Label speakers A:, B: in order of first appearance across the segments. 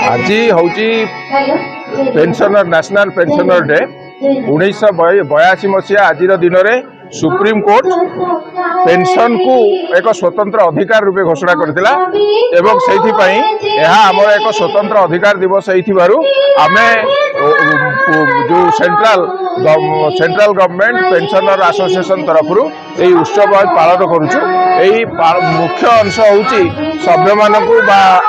A: आज हूँ pensioner national pensioner day 1982 मसीहा आज दिन में सुप्रीम कोर्ट पेंशन को एक स्वतंत्र अधिकार रूपे घोषणा करथिला एवं आमर एक स्वतंत्र अधिकार दिवस आमे जो सेंट्रल गवर्नमेंट पेंशनर एसोसिएशन तरफ यही उत्सव पालन करुचु। यही मुख्य अंश हूँ सभ्य मानक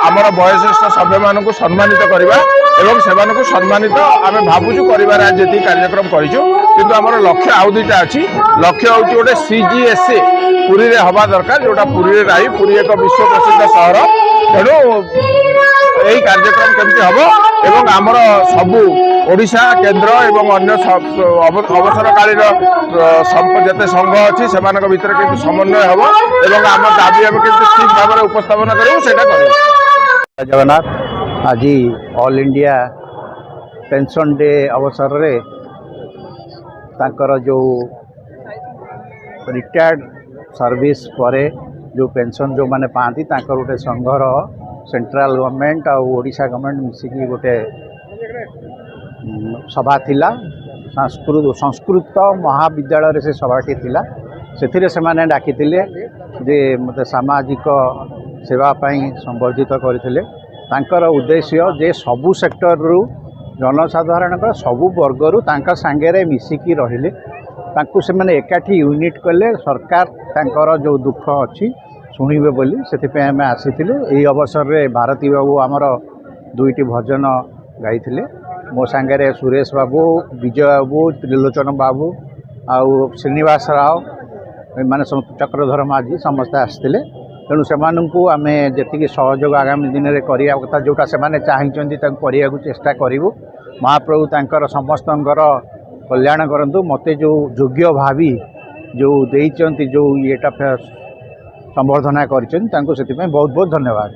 A: आमर वयस्क सभ्य मानक सम्मानित करवा एवं से सम्मानित आम भावुचु कर कार्यक्रम करूँ किंतु आमर लक्ष्य आउ दुईटा अच्छी लक्ष्य हूँ गोटे CGSA पुरी रे हवा दरकार जोटा पुरी रे रही पुरी एक विश्व प्रसिद्ध सहर तेणु यही कार्यक्रम केमती हम एवं आमर सबू ओडिशा केंद्र एवं अन्य अवसरकालीन जिते संघ अच्छी से भितर किंतु समन्वय हम एवं आम दाबी आम किंतु ठीक भाव में उपस्थापन करूँ।
B: जगन्नाथ आज ऑल इंडिया पेंशन डे अवसर रे ताकर जो रिटायर्ड सर्विस परे जो पेंशन जो माने पाती ताकर गोटे संघर सेंट्रल गवर्नमेंट और ओडिशा गवर्नमेंट मिसिकी गोटे सभा थिला संस्कृत महाविद्यालय से सभाटी थिला से माने डाकी जे मते सामाजिक सेवा पाई संबर्धित करथिले। तांकर उद्देश्य जे सबु सेक्टर रु जनसाधारण सबु वर्ग रु तांका सांगेरे मिसिकी रहिले तांकु से माने एकाठी यूनिट कले सरकार तांकर जो दुख अच्छी शुणवे बोली से आम आसीलु। यही अवसर रे भारती बाबू आमर दुईटी भजन गाइथिले मो सांगेरे सुरेश बाबू विजय बाबू त्रिलोचन बाबू आउ श्रीनिवास राव माने चक्रधर माझी समस्ते आसते तेणु से आम जी सहयोग आगामी दिन में करने कथा जोटा से चाहते करने को चेष्टा करूँ। महाप्रभु तांकर समस्तंकर कल्याण करंतु मते जो योग्य भावी जो देइचंती जो येटा संबर्धना करछन तांको सेति बहुत बहुत धन्यवाद।